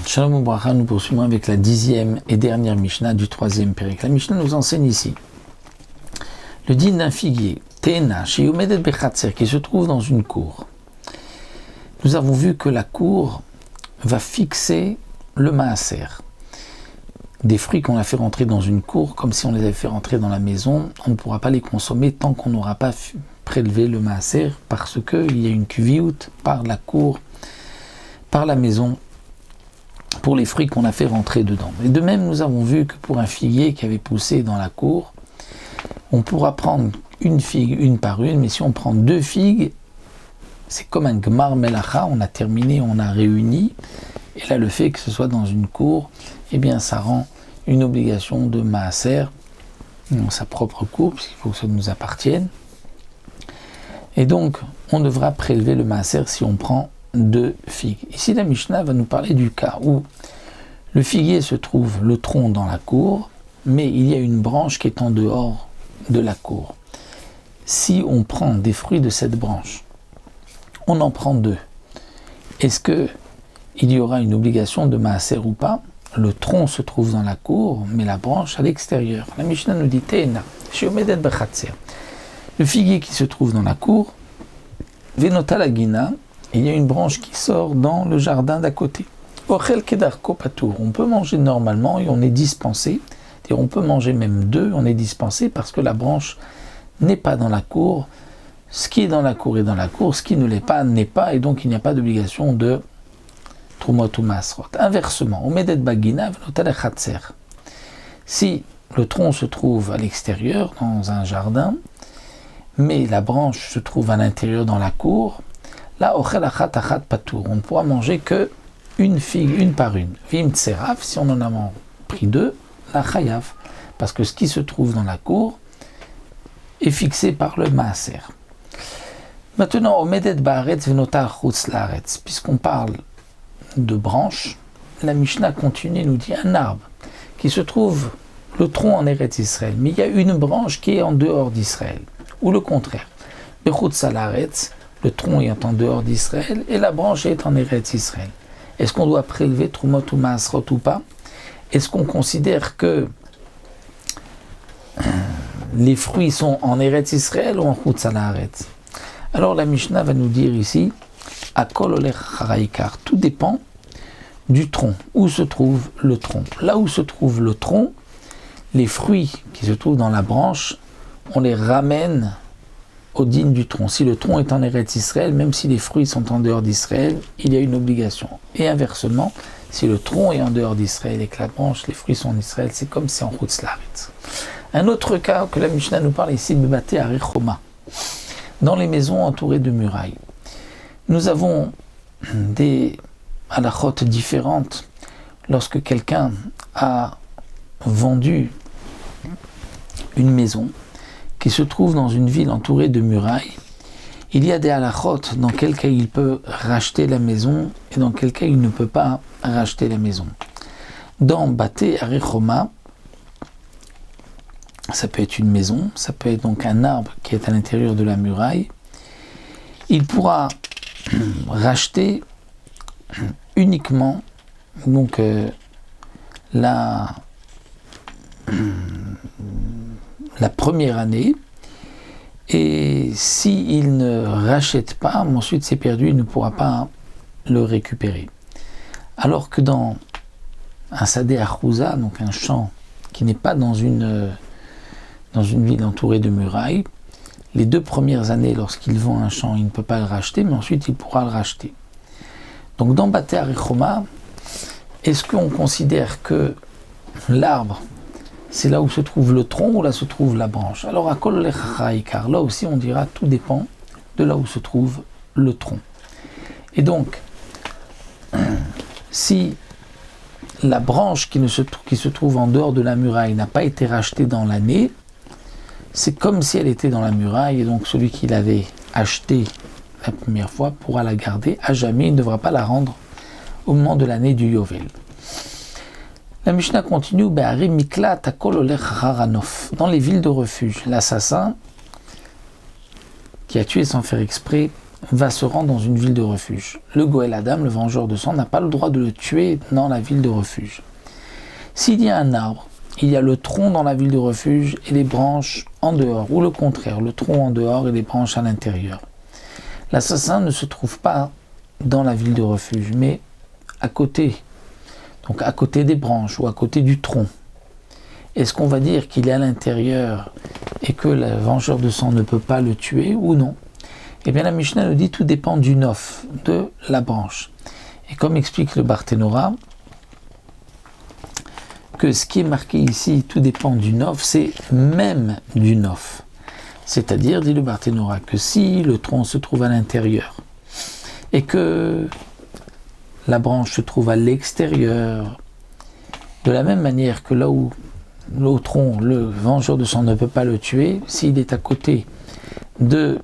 Shalom Ubracha, nous poursuivons avec la 10e et dernière Mishnah du 3e Pérek. La Mishnah nous enseigne ici le din d'un figuier, Te'ena, sheyomedet bechatzer, qui se trouve dans une cour. Nous avons vu que la cour va fixer le maaser. Des fruits qu'on a fait rentrer dans une cour, comme si on les avait fait rentrer dans la maison, on ne pourra pas les consommer tant qu'on n'aura pas prélevé le maaser, parce qu'il y a une kuviout par la cour, par la maison, pour les fruits qu'on a fait rentrer dedans. Et de même, nous avons vu que pour un figuier qui avait poussé dans la cour, on pourra prendre une figue une par une, mais si on prend deux figues, c'est comme un gmar melacha, on a terminé, on a réuni, et là le fait que ce soit dans une cour, eh bien ça rend une obligation de maaser dans sa propre cour, puisqu'il faut que ça nous appartienne. Et donc, on devra prélever le maaser si on prend deux figues. Ici, la Mishnah va nous parler du cas où le figuier se trouve le tronc dans la cour, mais il y a une branche qui est en dehors de la cour. Si on prend des fruits de cette branche, on en prend deux. Est-ce que il y aura une obligation de maaser ou pas? Le tronc se trouve dans la cour, mais la branche à l'extérieur. La Mishnah nous dit Te'ena, sheyomedet bechatzer. Le figuier qui se trouve dans la cour, venota lagina, il y a une branche qui sort dans le jardin d'à côté. Ochel kedarko patour. On peut manger normalement et on est dispensé. Et on peut manger même deux, on est dispensé parce que la branche n'est pas dans la cour. Ce qui est dans la cour est dans la cour, ce qui ne l'est pas n'est pas, et donc il n'y a pas d'obligation de trumot ou masrot. Inversement, omedet bagina v'notal chatzer. Si le tronc se trouve à l'extérieur, dans un jardin, mais la branche se trouve à l'intérieur dans la cour, là, ochel achat achat patour. On ne pourra manger que une figue, une par une. Vim tseraf, si on en a pris deux, la chayav. Parce que ce qui se trouve dans la cour est fixé par le maaser. Maintenant, omedet baaretz v'notar chutz laaretz. Puisqu'on parle de branches, la Mishnah continue et nous dit un arbre qui se trouve le tronc en Eretz Israël, mais il y a une branche qui est en dehors d'Israël, ou le contraire. Bechutz laaretz, le tronc est en dehors d'Israël et la branche est en Eretz Israël. Est-ce qu'on doit prélever trumot ou maasrot ou pas? Est-ce qu'on considère que les fruits sont en Eretz Israël ou en chutz laaretz? Alors la Mishnah va nous dire ici, akol olech haraikar, tout dépend du tronc. Où se trouve le tronc? Là où se trouve le tronc, les fruits qui se trouvent dans la branche, on les ramène au digne du tronc. Si le tronc est en Eretz Israël, même si les fruits sont en dehors d'Israël, il y a une obligation. Et inversement, si le tronc est en dehors d'Israël et que la branche, les fruits sont en Israël, c'est comme si en chutz laaretz. Un autre cas que la Mishnah nous parle ici, bebaté arichoma, dans les maisons entourées de murailles. Nous avons des halachot différentes lorsque quelqu'un a vendu une maison qui se trouve dans une ville entourée de murailles. Il y a des halachot dans quel cas il peut racheter la maison et dans quel cas il ne peut pas racheter la maison. Dans Baté Arichoma, ça peut être une maison, ça peut être donc un arbre qui est à l'intérieur de la muraille. Il pourra racheter uniquement donc la première année, et s'il ne rachète pas, ensuite c'est perdu, il ne pourra pas le récupérer. Alors que dans un sadé achouza, donc un champ qui n'est pas dans une ville entourée de murailles, les 2 premières années, lorsqu'il vend un champ, il ne peut pas le racheter, mais ensuite il pourra le racheter. Donc dans Baté Arichoma, est-ce qu'on considère que l'arbre, c'est là où se trouve le tronc ou là se trouve la branche? Alors à Kol Lechaïkar, là aussi on dira tout dépend de là où se trouve le tronc. Et donc, si la branche qui se trouve en dehors de la muraille n'a pas été rachetée dans l'année, c'est comme si elle était dans la muraille, et donc celui qui l'avait achetée la première fois pourra la garder à jamais, il ne devra pas la rendre au moment de l'année du Yovel. La Mishnah continue, dans les villes de refuge, l'assassin qui a tué sans faire exprès va se rendre dans une ville de refuge. Le Goël Adam, le vengeur de sang, n'a pas le droit de le tuer dans la ville de refuge. S'il y a un arbre, il y a le tronc dans la ville de refuge et les branches en dehors, ou le contraire, le tronc en dehors et les branches à l'intérieur. L'assassin ne se trouve pas dans la ville de refuge, mais à côté, donc à côté des branches ou à côté du tronc. Est-ce qu'on va dire qu'il est à l'intérieur et que le vengeur de sang ne peut pas le tuer ou non? Eh bien la Mishnah nous dit tout dépend du nof, de la branche. Et comme explique le Barthénora, que ce qui est marqué ici, tout dépend du nof, c'est même du nof. C'est-à-dire, dit le Barthénora, que si le tronc se trouve à l'intérieur et que la branche se trouve à l'extérieur, de la même manière que là où le tronc, le vengeur de sang ne peut pas le tuer, s'il est à côté de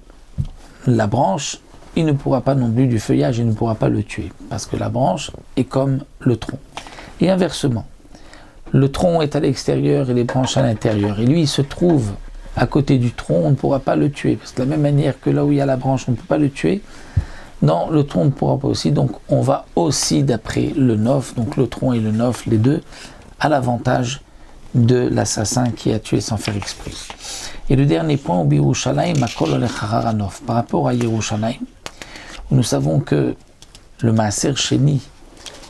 la branche, il ne pourra pas non plus du feuillage, il ne pourra pas le tuer, parce que la branche est comme le tronc. Et inversement, le tronc est à l'extérieur et les branches à l'intérieur, et lui il se trouve à côté du tronc, on ne pourra pas le tuer, parce que de la même manière que là où il y a la branche, on ne peut pas le tuer, non, le tronc ne pourra pas aussi, donc on va aussi d'après le nof, donc le tronc et le nof, les deux, à l'avantage de l'assassin qui a tué sans faire exprès. Et le dernier point, au Birushalayim, par rapport à Yerushalayim, nous savons que le Maaser Sheni,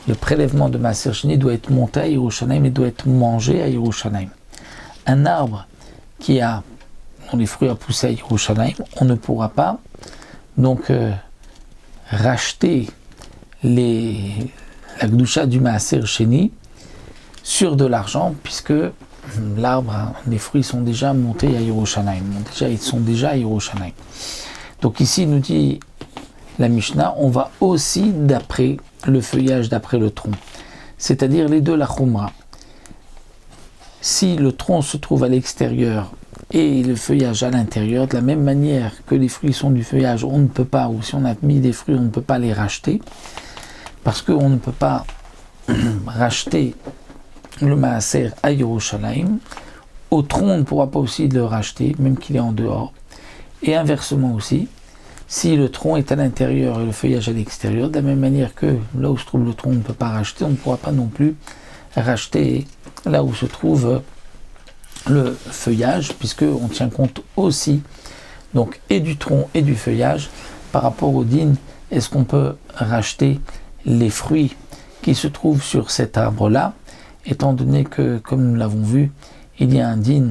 le prélèvement de Maaser Sheni doit être monté à Yerushalayim et doit être mangé à Yerushalayim. Un arbre dont les fruits ont poussé à Yerushalayim, on ne pourra pas donc racheter la Gdusha du Maaser Sheni sur de l'argent, puisque l'arbre, les fruits sont déjà montés à Yerushalayim. Ils sont déjà à Yerushalayim. Donc ici, nous dit la Mishnah, on va aussi d'après le feuillage, d'après le tronc. C'est-à-dire les deux, la Khumra. Si le tronc se trouve à l'extérieur et le feuillage à l'intérieur, de la même manière que les fruits sont du feuillage, on ne peut pas, ou si on a mis des fruits, on ne peut pas les racheter, parce qu'on ne peut pas racheter le Maaser à Yerushalayim. Au tronc, on ne pourra pas aussi le racheter, même qu'il est en dehors. Et inversement aussi, si le tronc est à l'intérieur et le feuillage à l'extérieur, de la même manière que là où se trouve le tronc, on ne peut pas racheter, on ne pourra pas non plus racheter là où se trouve le feuillage, puisqu'on tient compte aussi donc et du tronc et du feuillage par rapport au din. Est-ce qu'on peut racheter les fruits qui se trouvent sur cet arbre-là, étant donné que, comme nous l'avons vu, il y a un din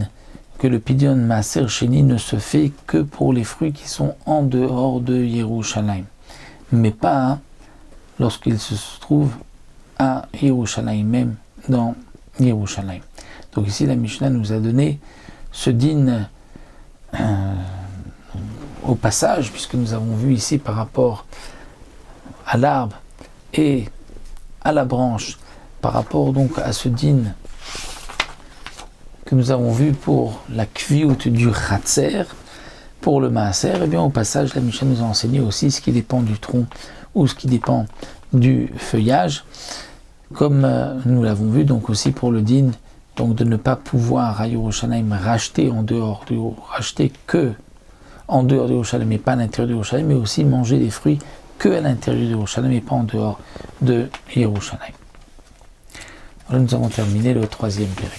que le Pidyon Maaser Sheni ne se fait que pour les fruits qui sont en dehors de Yerushalayim, mais pas lorsqu'ils se trouvent à Yerushalayim, même dans Yerushalayim. Donc ici la Mishnah nous a donné ce din au passage, puisque nous avons vu ici par rapport à l'arbre et à la branche, par rapport donc à ce din que nous avons vu pour la kviout du Khatser, pour le Maaser, et bien au passage la Mishnah nous a enseigné aussi ce qui dépend du tronc ou ce qui dépend du feuillage, comme nous l'avons vu donc aussi pour le din, donc de ne pas pouvoir à Yerushalayim racheter que en dehors de Yerushalayim et pas à l'intérieur de Yerushalayim, mais aussi manger des fruits que à l'intérieur de Yerushalayim et pas en dehors de Yerushalayim. Voilà, nous avons terminé le troisième péril.